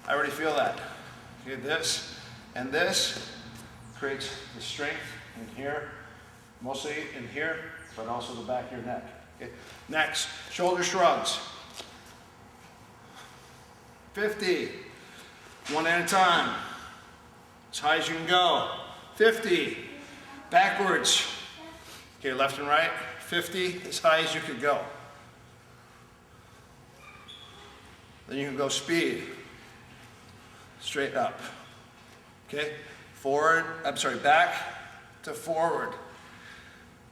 I already feel that. Okay, this and this creates the strength in here, mostly in here, but also the back of your neck. Okay. Next, shoulder shrugs. 50, one at a time, as high as you can go. 50, backwards. Okay, left and right. 50, as high as you could go. Then you can go speed, straight up. Okay, forward, I'm sorry, back to forward.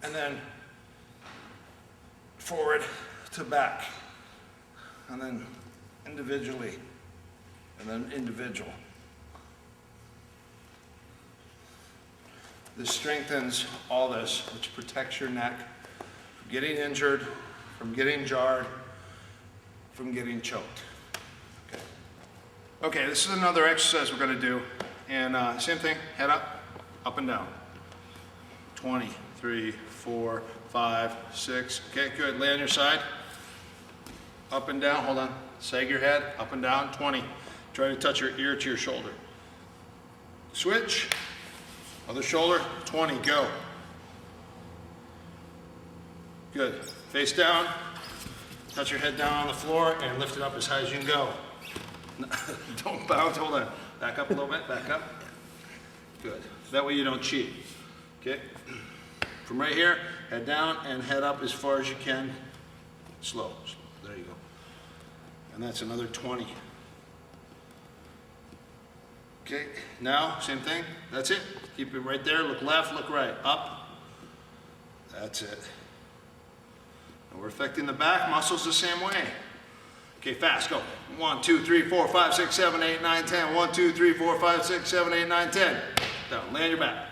And then forward to back. And then individually. And then individual. This strengthens all this, which protects your neck from getting injured, from getting jarred, from getting choked. Okay. Okay, this is another exercise we're going to do. And same thing, head up and down. 20, 3, 4, 5, 6. Okay, good. Lay on your side. Up and down, hold on. Sag your head, up and down, 20. Try to touch your ear to your shoulder. Switch. Other shoulder, 20, go. Good. Face down. Touch your head down on the floor and lift it up as high as you can go. Don't bounce, hold on. Back up a little bit, back up. Good. That way you don't cheat. Okay? From right here, head down and head up as far as you can. Slow. There you go. And that's another 20. Okay, now, same thing. That's it. Keep it right there. Look left, look right. Up. That's it. And we're affecting the back muscles the same way. Okay, fast, go. 1, 2, 3, 4, 5, 6, 7, 8, 9, 10. 1, 2, 3, 4, 5, 6, 7, 8, 9, 10. Down, lay on your back.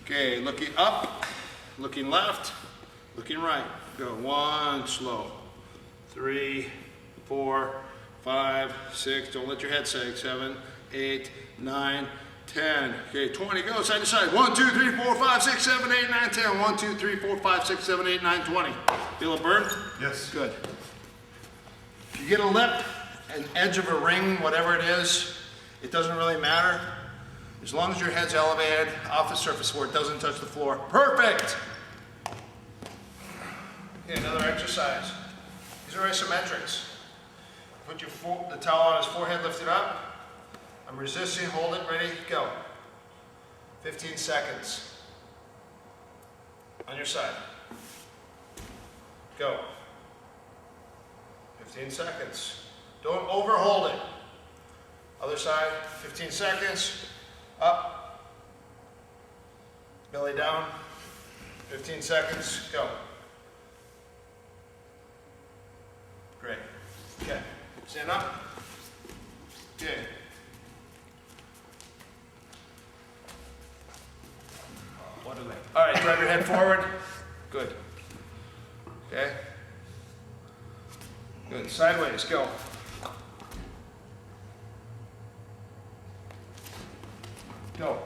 Okay, looking up, looking left, looking right. Go, 1, slow. 3, 4, 5, 6, don't let your head sag. 7, 8, 9, 10. Okay, 20, go side to side. 1, 2, 3, 4, 5, 6, 7, 8, 9, 10. 1, 2, 3, 4, 5, 6, 7, 8, 9, 20. Feel it burn? Yes. Good. If you get a lip, an edge of a ring, whatever it is, it doesn't really matter. As long as your head's elevated off the surface where it doesn't touch the floor. Perfect! Okay, another exercise. These are isometrics. Put the towel on his forehead, lift it up. I'm resisting, hold it, ready, go. 15 seconds. On your side. Go. 15 seconds. Don't overhold it. Other side, 15 seconds. Up. Belly down. 15 seconds, go. Great. Okay. Stand up. Okay. What are they? All right, drive your head forward. Good. Okay. Good. Sideways, go. Go.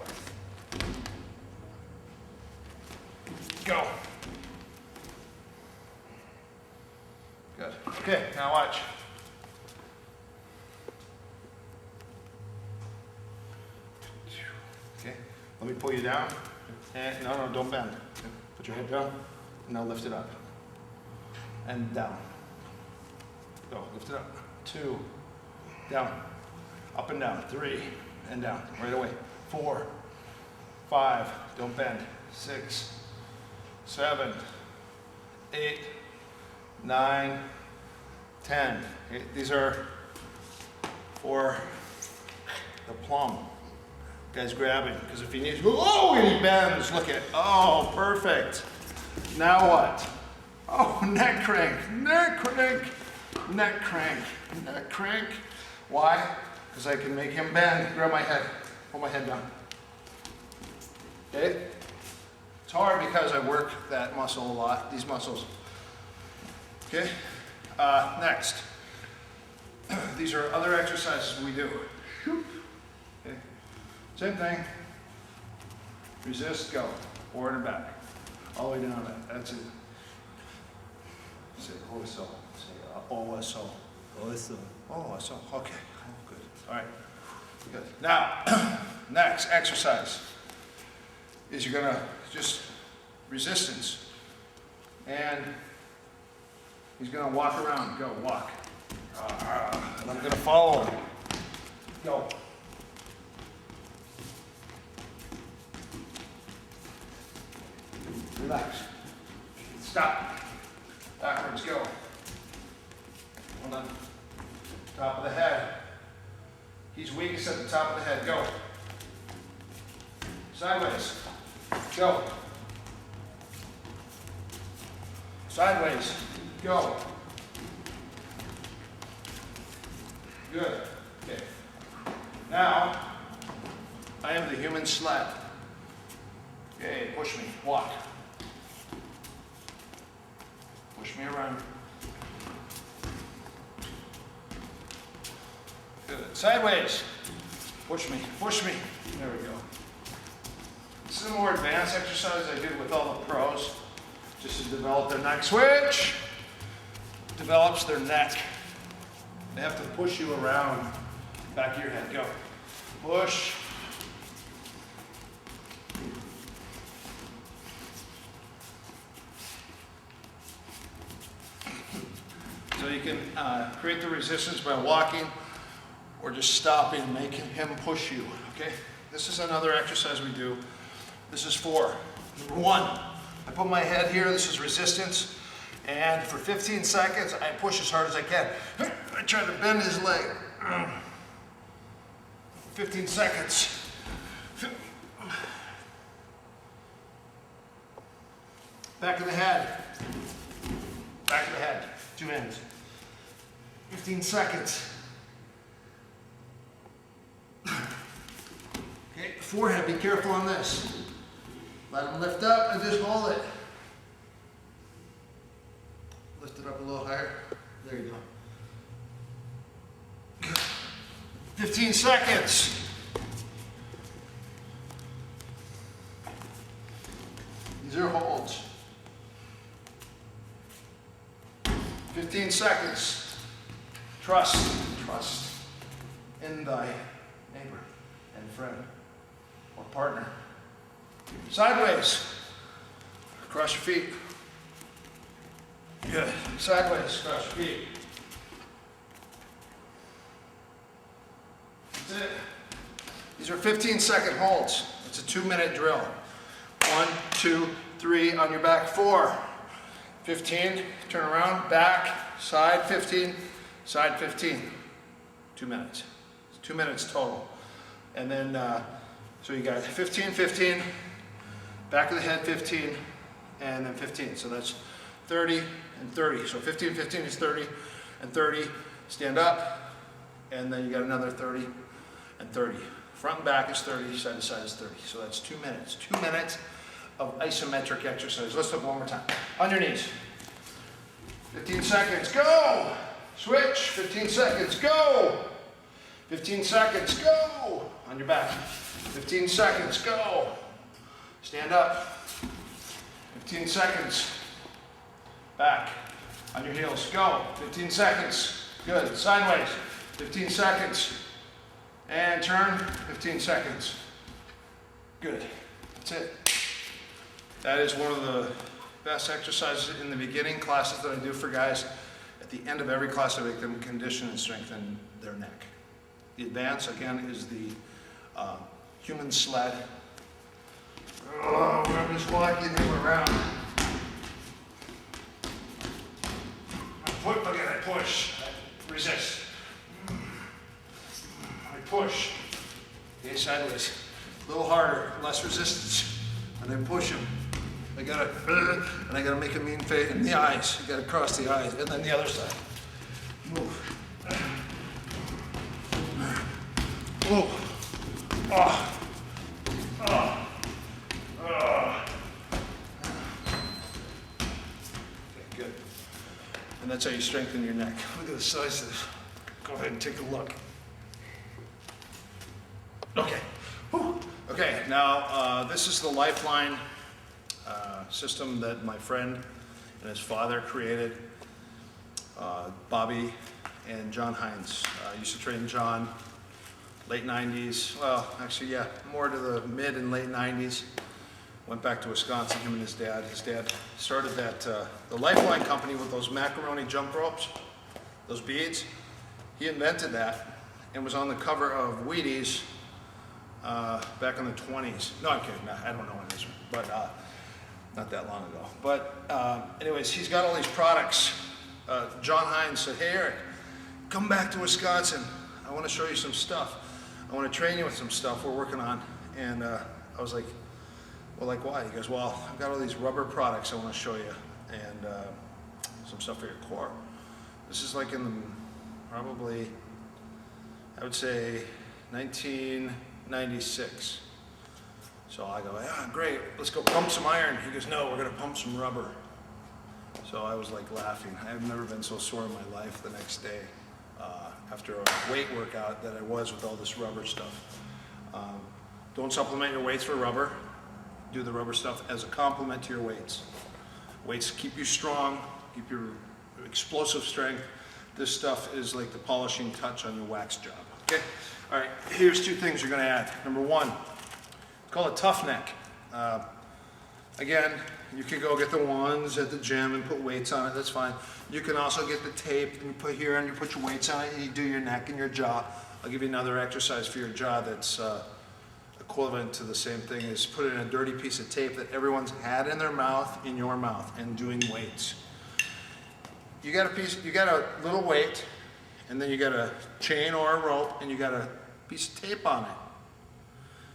Go. Good. Okay, now watch. Okay, let me pull you down. And no, don't bend. Put your head down. Now lift it up. And down. Go, lift it up. 2, down. Up and down. 3, and down. Right away. 4, 5, don't bend. 6, 7, 8, 9, 10. Okay, these are for the plum. Guys grabbing, because if he needs, oh, and he bends, look at, oh, perfect. Now what? Oh, neck crank, neck crank, neck crank, neck crank. Why? Because I can make him bend. Grab my head, pull my head down. Okay? It's hard because I work that muscle a lot, these muscles. Okay? Next. These are other exercises we do. Okay? Same thing. Resist, go. Forward and back. All the way down that. That's it. Say always so. Say always so. Awesome. Oh, so, okay, oh, good, all right, good. Now, next exercise is you're gonna just resistance, and he's gonna walk around, go, walk. And I'm gonna follow him, go. Relax, stop, backwards, go. Hold on. Top of the head. He's weakest at the top of the head. Go. Sideways. Go. Sideways. Go. Good. Okay. Now, I am the human sled. Okay, push me. Walk. Push me around. Good. Sideways. Push me. Push me. There we go. This is a more advanced exercise I do with all the pros, just to develop their neck. Switch. Develops their neck. They have to push you around back of your head. Go. Push. So you can create the resistance by walking or just stopping, making him push you, okay? This is another exercise we do. This is for, number one, I put my head here, this is resistance, and for 15 seconds, I push as hard as I can. I try to bend his leg. 15 seconds. Back of the head. Back of the head, two hands. 15 seconds. Okay, forehead, be careful on this. Let him lift up and just hold it. Lift it up a little higher. There you go. 15 seconds. These are holds. 15 seconds. Trust in thy neighbor and friend or partner. Sideways. Cross your feet. Good. Sideways. Cross your feet. That's it. These are 15-second holds. It's a 2-minute drill. 1, 2, 3 on your back. 4. 15. Turn around. Back. Side 15. Side 15. 2 minutes. 2 minutes total. And then, so you got 15, 15, back of the head 15, and then 15. So that's 30 and 30. So 15, 15 is 30 and 30. Stand up, and then you got another 30 and 30. Front and back is 30, side to side is 30. So that's 2 minutes. 2 minutes of isometric exercise. Let's do it one more time. On your knees. 15 seconds, go! Switch, 15 seconds, go! 15 seconds, go! On your back. 15 seconds, go! Stand up. 15 seconds. Back. On your heels, go. 15 seconds. Good. Sideways. 15 seconds. And turn. 15 seconds. Good. That's it. That is one of the best exercises in the beginning classes that I do for guys. At the end of every class, I make them condition and strengthen their neck. The advance, again, is the human sled. Oh, I'm just walking him around. Look at it, I push, I resist. I push. Okay, sideways. A little harder, less resistance. And I push him. I gotta make a mean face in the eyes. You gotta cross the eyes, and then the other side. Move. Move. Oh. Oh. Oh. Okay, good. And that's how you strengthen your neck. Look at the size of this. Go ahead and take a look. Okay. Whew. Okay, now this is the Lifeline system that my friend and his father created. Bobby and John Hines. I used to train John, late 90s. Well, actually, yeah, more to the mid and late 90s. Went back to Wisconsin, him and his dad. His dad started that, the Lifeline company with those macaroni jump ropes, those beads. He invented that and was on the cover of Wheaties back in the 20s. No, I'm kidding, no, I don't know when it is, but not that long ago. But anyways, he's got all these products. John Hines said, hey Eric, come back to Wisconsin. I want to show you some stuff. I want to train you with some stuff we're working on. And I was like, well, like why? He goes, well, I've got all these rubber products I want to show you, and some stuff for your core. This is like in the, probably, I would say 1996. So I go, yeah, great, let's go pump some iron. He goes, no, we're gonna pump some rubber. So I was like laughing. I've never been so sore in my life the next day after a weight workout that I was with all this rubber stuff. Don't supplement your weights for rubber. Do the rubber stuff as a complement to your weights. Weights keep you strong, keep your explosive strength. This stuff is like the polishing touch on your wax job, okay? All right, here's two things you're gonna add. Number one, it's called a tough neck. Again, you can go get the ones at the gym and put weights on it, that's fine. You can also get the tape and you put here and you put your weights on it and you do your neck and your jaw. I'll give you another exercise for your jaw that's equivalent to the same thing as putting a dirty piece of tape that everyone's had in their mouth, in your mouth, and doing weights. You got a little weight, and then you got a chain or a rope, and you got a piece of tape on it.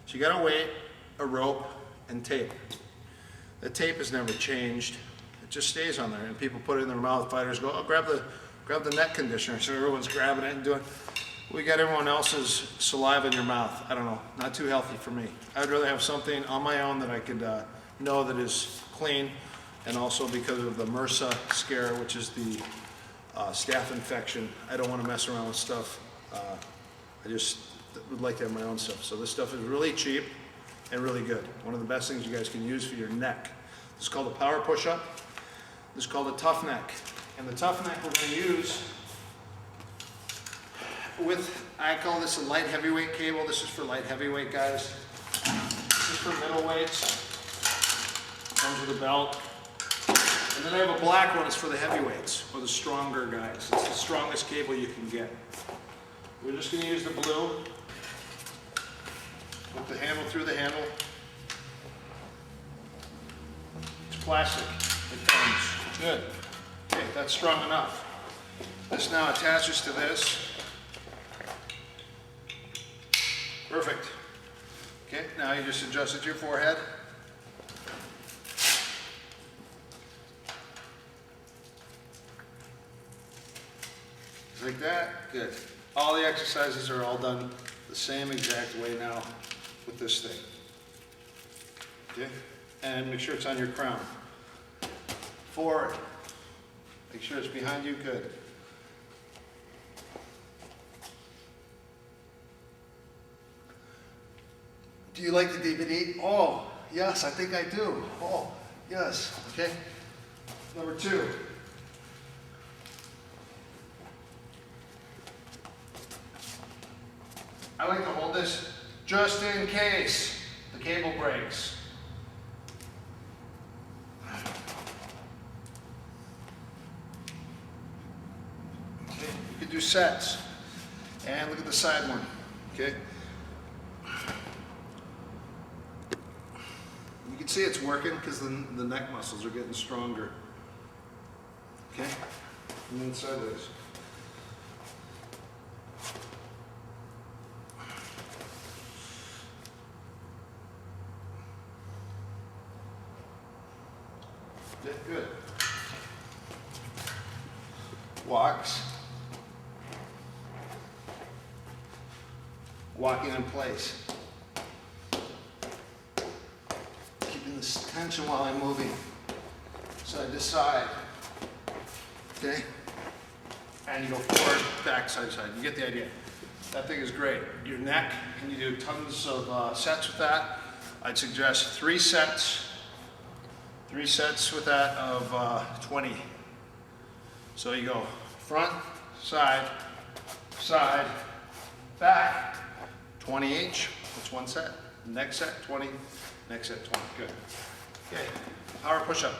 So you got a weight, a rope, and tape. The tape is never changed. It just stays on there, and people put it in their mouth. Fighters go, oh, grab the neck conditioner. So everyone's grabbing it and doing. We got everyone else's saliva in your mouth. I don't know, not too healthy for me. I'd rather have something on my own that I could know that is clean, and also because of the MRSA scare, which is the staph infection. I don't want to mess around with stuff. I just would like to have my own stuff. So this stuff is really cheap and really good. One of the best things you guys can use for your neck. This is called a power push-up. This is called a tough neck. And the tough neck we're going to use with, I call this a light heavyweight cable. This is for light heavyweight guys. This is for middleweights. Comes with a belt. And then I have a black one. It's for the heavyweights or the stronger guys. It's the strongest cable you can get. We're just going to use the blue. Put the handle through the handle. It's plastic. It comes. Good. Okay, that's strong enough. This now attaches to this. Perfect. Okay, now you just adjust it to your forehead. Like that, good. All the exercises are all done the same exact way now with this thing. Okay, and make sure it's on your crown. Forward. Make sure it's behind you, good. Do you like the DVD? Oh, yes, I think I do. Oh, yes, okay. Number two. I like to hold this just in case the cable breaks. Okay, you can do sets. And look at the side one, okay? You can see it's working because the neck muscles are getting stronger. Okay? And then sideways. Okay, good. Walks. Walking in place. This tension while I'm moving side to side. Okay? And you go forward, back, side to side. You get the idea. That thing is great. Your neck, and you do tons of sets with that. I'd suggest 3 sets. 3 sets with that of 20. So you go front, side, side, back. 20 each. That's one set. Next set, 20. Next set, 20. Good. Okay. Power push-up.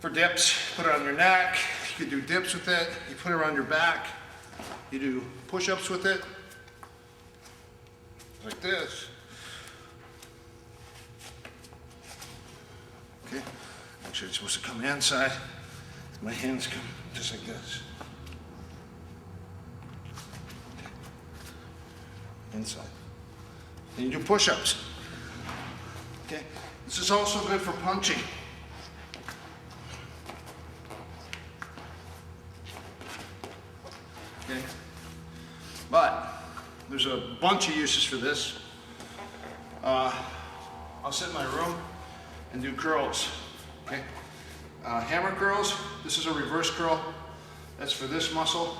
For dips, put it on your neck. You can do dips with it. You put it around your back. You do push-ups with it. Like this. Okay. Actually, it's supposed to come inside. My hands come just like this. Inside. And you do push-ups. Okay. This is also good for punching. Okay. But there's a bunch of uses for this. I'll sit in my room and do curls. Okay. Hammer curls. This is a reverse curl. That's for this muscle.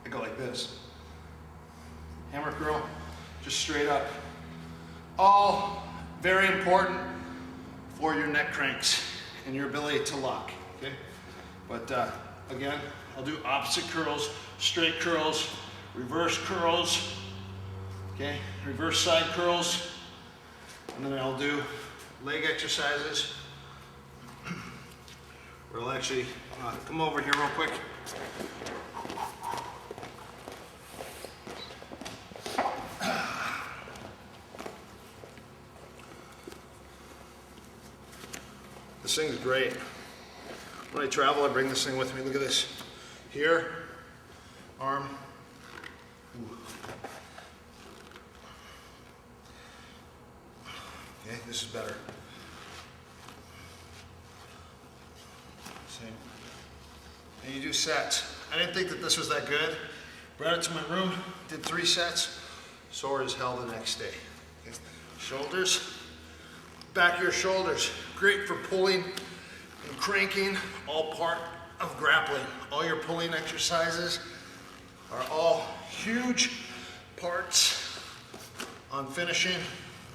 I go like this. Hammer curl, just straight up. All very important for your neck cranks and your ability to lock. Okay. But again, I'll do opposite curls, straight curls, reverse curls. Okay. Reverse side curls, and then I'll do leg exercises. We'll actually come over here real quick. This thing's great. When I travel, I bring this thing with me. Look at this. Here, arm. Ooh. Okay, this is better. Same. And you do sets. I didn't think that this was that good. Brought it to my room, did 3 sets. Sore as hell the next day. Okay. Shoulders, back of your shoulders. Great for pulling and cranking, all part of grappling. All your pulling exercises are all huge parts on finishing,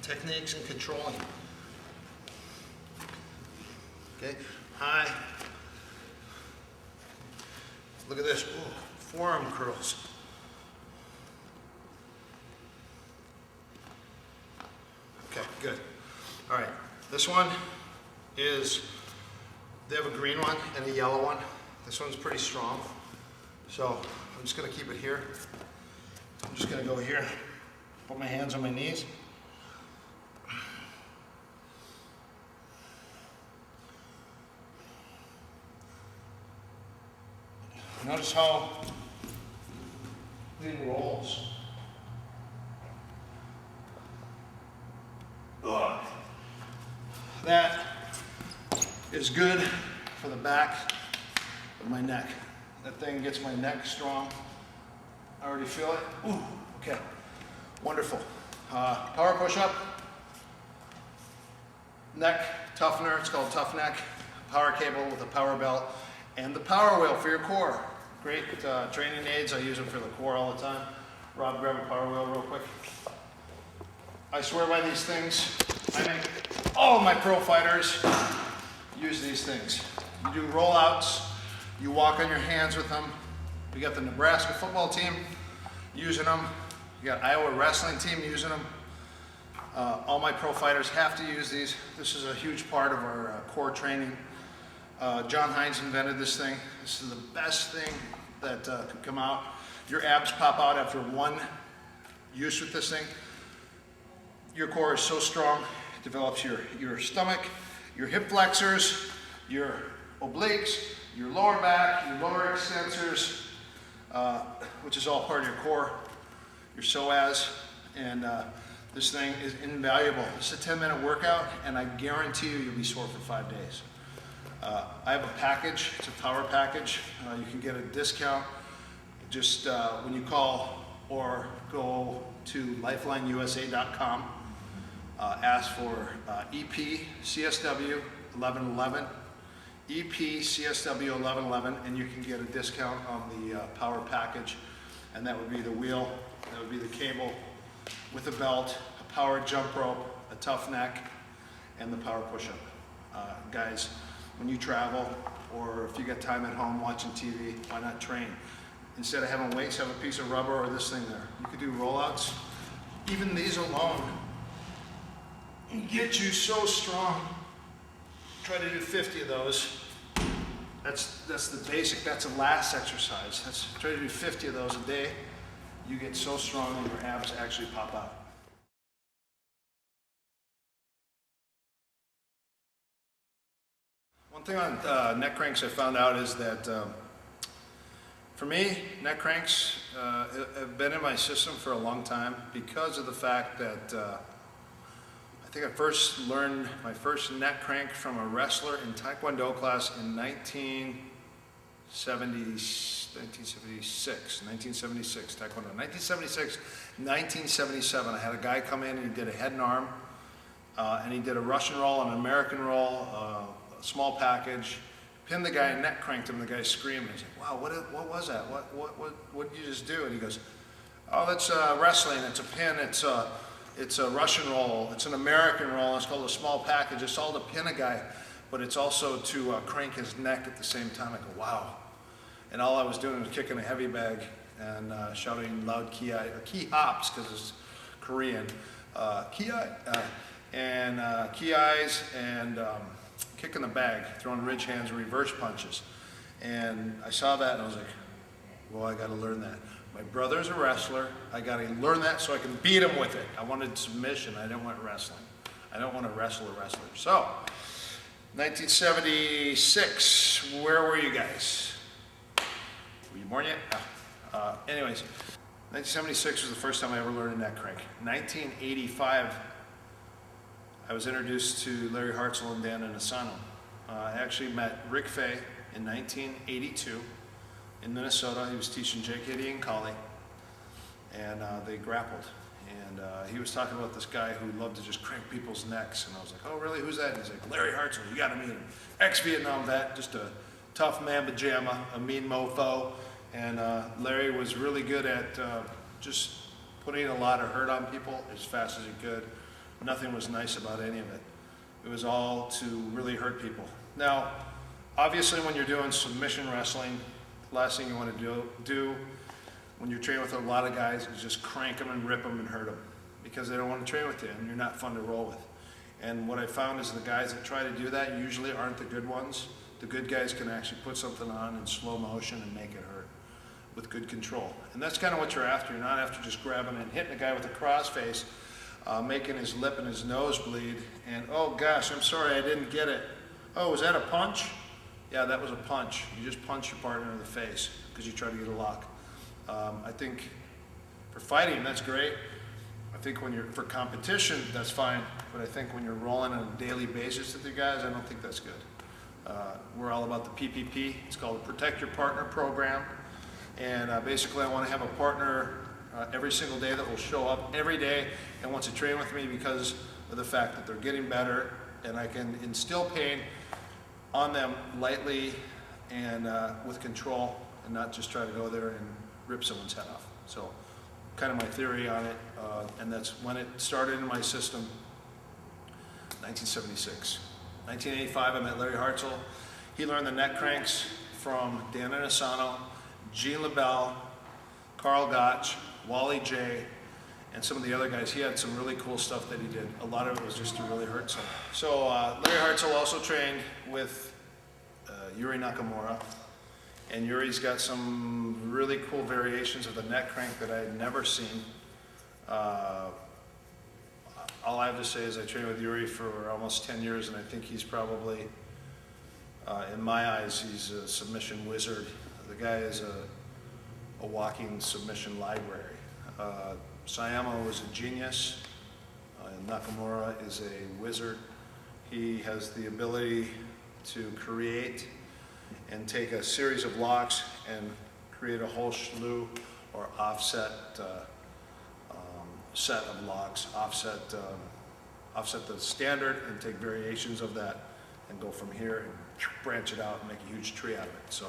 techniques, and controlling. Okay, high. Look at this, ooh, forearm curls. Okay, good. All right, this one is, they have a green one and a yellow one. This one's pretty strong. So I'm just gonna keep it here. I'm just gonna go here, put my hands on my knees. Notice how it rolls. Ugh. That is good for the back of my neck. That thing gets my neck strong. I already feel it. Ooh, okay, wonderful. Power push-up. Neck toughener, it's called Tough Neck. Power cable with a power belt. And the power wheel for your core. Great training aids. I use them for the core all the time. Rob, grab a power wheel real quick. I swear by these things. I make all my pro fighters use these things. You do rollouts. You walk on your hands with them. We got the Nebraska football team using them. You got Iowa wrestling team using them. All my pro fighters have to use these. This is a huge part of our core training. John Hines invented this thing. This is the best thing that could come out. Your abs pop out after one use with this thing. Your core is so strong, it develops your stomach, your hip flexors, your obliques, your lower back, your lower extensors, which is all part of your core, your psoas, and this thing is invaluable. It's a 10-minute workout, and I guarantee you'll be sore for 5 days. I have a package, it's a power package. You can get a discount just when you call or go to lifelineusa.com. Ask for EP CSW 1111, EP CSW 1111, and you can get a discount on the power package. And that would be the wheel, that would be the cable with a belt, a power jump rope, a tough neck, and the power push-up. Guys, when you travel, or if you got time at home watching TV, why not train? Instead of having weights, have a piece of rubber or this thing there. You could do rollouts. Even these alone get you so strong. Try to do 50 of those. That's the basic, that's the last exercise. Try to do 50 of those a day. You get so strong that your abs actually pop out. One thing on neck cranks I found out is that for me, neck cranks have been in my system for a long time because of the fact that I think I first learned my first neck crank from a wrestler in Taekwondo class in 1976, Taekwondo. 1976, 1977, I had a guy come in and he did a head and arm, and he did a Russian roll, an American roll, a small package, pinned the guy and neck cranked him, and the guy screamed. He's like, wow, what was that? What did you just do? And he goes, oh, that's wrestling, it's a pin, it's a Russian roll, it's an American roll, it's called a small package. It's all to pin a guy, but it's also to crank his neck at the same time. I go, wow. And all I was doing was kicking a heavy bag and shouting loud ki hops, because it's Korean, ki eyes, and kicking the bag, throwing ridge hands, reverse punches. And I saw that and I was like, well, I gotta learn that. My brother's a wrestler, I gotta learn that so I can beat him with it. I wanted submission, I didn't want wrestling. I don't want to wrestle a wrestler. So, 1976, where were you guys? Were you born yet? Anyways, 1976 was the first time I ever learned a neck crank. 1985, I was introduced to Larry Hartzell and Dan Inosanto. I actually met Rick Fay in 1982 in Minnesota. He was teaching JKD and Collie, and they grappled. And he was talking about this guy who loved to just crank people's necks. And I was like, oh, really? Who's that? And he's like, Larry Hartzell, you got to meet him. Ex-Vietnam vet, just a tough man pajama, a mean mofo. And Larry was really good at just putting a lot of hurt on people as fast as he could. Nothing was nice about any of it. It was all to really hurt people. Now, obviously when you're doing submission wrestling, the last thing you want to do when you're training with a lot of guys is just crank them and rip them and hurt them, because they don't want to train with you and you're not fun to roll with. And what I found is the guys that try to do that usually aren't the good ones. The good guys can actually put something on in slow motion and make it hurt with good control. And that's kind of what you're after. You're not after just grabbing and hitting a guy with a crossface, making his lip and his nose bleed, and oh gosh, I'm sorry, I didn't get it. Oh, was that a punch? Yeah, that was a punch. You just punch your partner in the face because you try to get a lock. I think for fighting, that's great. I think when you're for competition, that's fine. But I think when you're rolling on a daily basis with your guys, I don't think that's good. We're all about the PPP. It's called the Protect Your Partner Program. And basically, I want to have a partner every single day that will show up every day and wants to train with me because of the fact that they're getting better, and I can instill pain on them lightly and with control, and not just try to go there and rip someone's head off. So kind of my theory on it, and that's when it started in my system, 1976. 1985, I met Larry Hartzell. He learned the neck cranks from Dan Inosanto, Gene LaBelle, Carl Gotch, Wally J, and some of the other guys. He had some really cool stuff that he did. A lot of it was just to really hurt someone. So Larry Hartzell also trained with Yuri Nakamura, and Yuri's got some really cool variations of the neck crank that I had never seen. All I have to say is I trained with Yuri for almost 10 years, and I think he's probably, in my eyes, he's a submission wizard. The guy is a walking submission library. Sayama was a genius. Nakamura is a wizard. He has the ability to create and take a series of locks and create a whole slew or offset set of locks, offset the standard and take variations of that and go from here and branch it out and make a huge tree out of it. So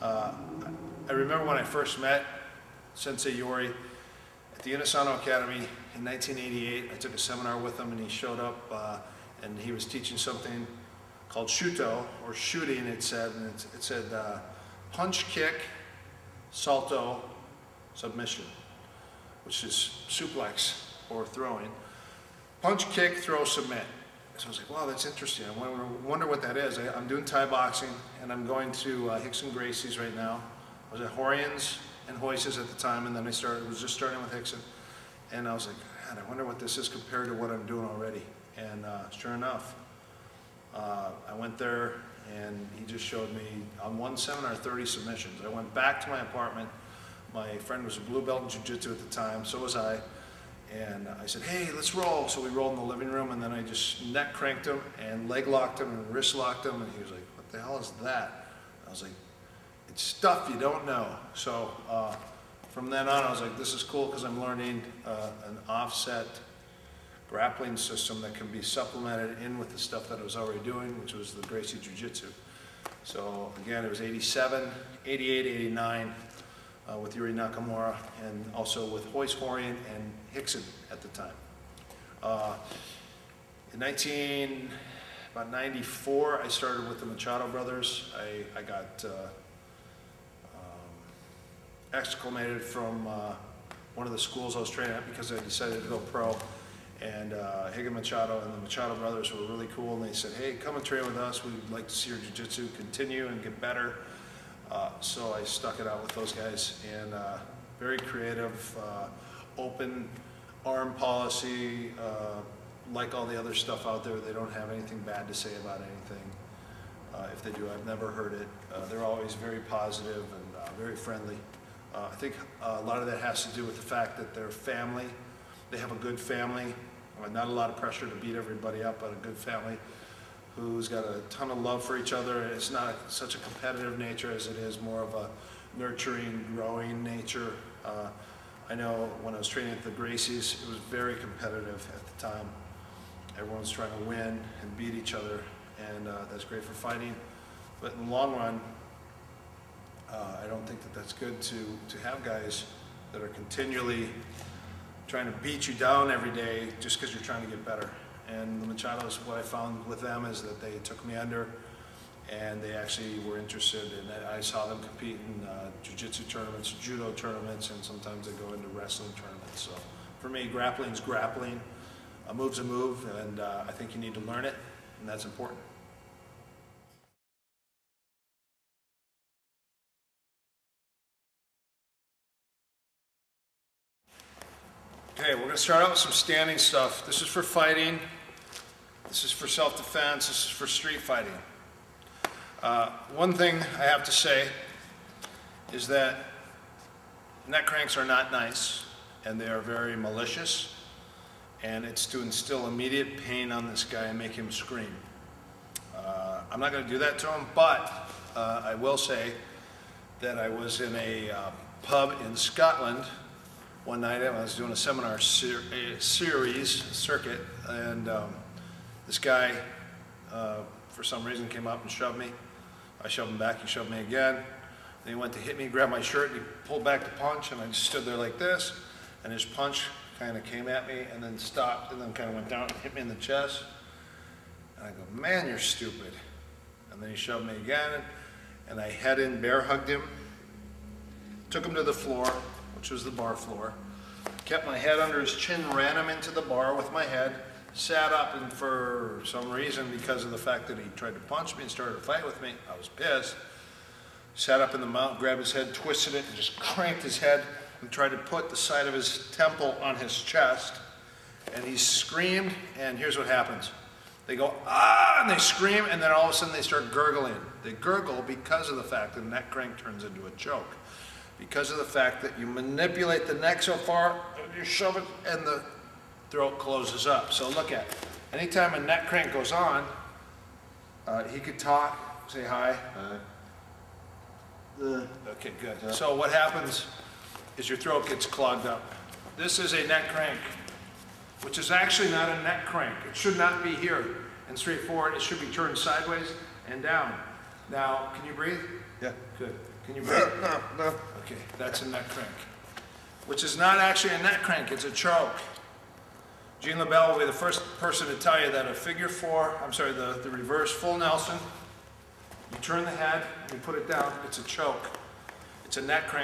I remember when I first met Sensei Yori at the Inosanto Academy in 1988. I took a seminar with him and he showed up and he was teaching something called shuto, or shooting, it said, and it said punch, kick, salto, submission, which is suplex or throwing. Punch, kick, throw, submit. So I was like, wow, that's interesting. I wonder what that is. I'm doing Thai boxing, and I'm going to Hickson Gracie's right now. I was at Horian's and Hoyce's at the time, and then was just starting with Hickson. And I was like, God, I wonder what this is compared to what I'm doing already. And sure enough, I went there, and he just showed me on one seminar 30 submissions. I went back to my apartment. My friend was a blue belt in jiu-jitsu at the time, so was I. And I said, hey, let's roll. So we rolled in the living room, and then I just neck cranked him and leg locked him and wrist locked him. And he was like, what the hell is that? I was like, it's stuff you don't know. So from then on, I was like, this is cool because I'm learning an offset grappling system that can be supplemented in with the stuff that I was already doing, which was the Gracie Jiu-Jitsu. So again, it was 87, 88, 89 with Yuri Nakamura, and also with Hoyce, Horian, and Hickson at the time. In about 94, I started with the Machado brothers. I got exclamated from one of the schools I was training at because I decided to go pro. And Higgin Machado and the Machado brothers were really cool, and they said, hey, come and train with us. We'd like to see your jiu-jitsu continue and get better. So I stuck it out with those guys, and very creative, open arm policy. Like all the other stuff out there, they don't have anything bad to say about anything. If they do, I've never heard it. They're always very positive and very friendly. I think a lot of that has to do with the fact that they're family. They have a good family. Not a lot of pressure to beat everybody up, but a good family who's got a ton of love for each other. It's not such a competitive nature as it is more of a nurturing, growing nature. I know when I was training at the Gracies, it was very competitive at the time. Everyone's trying to win and beat each other, and that's great for fighting. But in the long run, I don't think that that's good to have guys that are continually trying to beat you down every day just because you're trying to get better. And the Machados, what I found with them is that they took me under, and they actually were interested in that. I saw them compete in jiu-jitsu tournaments, judo tournaments, and sometimes they go into wrestling tournaments. So for me, grappling's grappling. A move's a move, and I think you need to learn it, and that's important. Okay, we're going to start out with some standing stuff. This is for fighting. This is for self-defense. This is for street fighting. One thing I have to say is that neck cranks are not nice, and they are very malicious, and it's to instill immediate pain on this guy and make him scream. I'm not going to do that to him, but I will say that I was in a pub in Scotland one night. I was doing a seminar circuit, and this guy, for some reason, came up and shoved me. I shoved him back, he shoved me again. Then he went to hit me, grabbed my shirt, and he pulled back the punch, and I just stood there like this, and his punch kind of came at me, and then stopped, and then kind of went down and hit me in the chest. And I go, man, you're stupid. And then he shoved me again, and I head in, bear hugged him, took him to the floor, which was the bar floor, kept my head under his chin, ran him into the bar with my head, sat up, and for some reason, because of the fact that he tried to punch me and started to fight with me, I was pissed. Sat up in the mount, grabbed his head, twisted it, and just cranked his head and tried to put the side of his temple on his chest. And he screamed, and here's what happens. They go, ah, and they scream, and then all of a sudden they start gurgling. They gurgle because of the fact that the neck crank turns into a choke. Because of the fact that you manipulate the neck so far, you shove it, and the throat closes up. So look at it. Anytime a neck crank goes on, he could talk, say hi. Okay, good. Yeah. So what happens is your throat gets clogged up. This is a neck crank, which is actually not a neck crank. It should not be here and straightforward. It should be turned sideways and down. Now, can you breathe? Yeah. Good. Can you breathe? No. Okay, that's a neck crank, which is not actually a neck crank. It's a choke. Jean LaBelle will be the first person to tell you that a the reverse full Nelson, you turn the head, you put it down, it's a choke. It's a neck crank.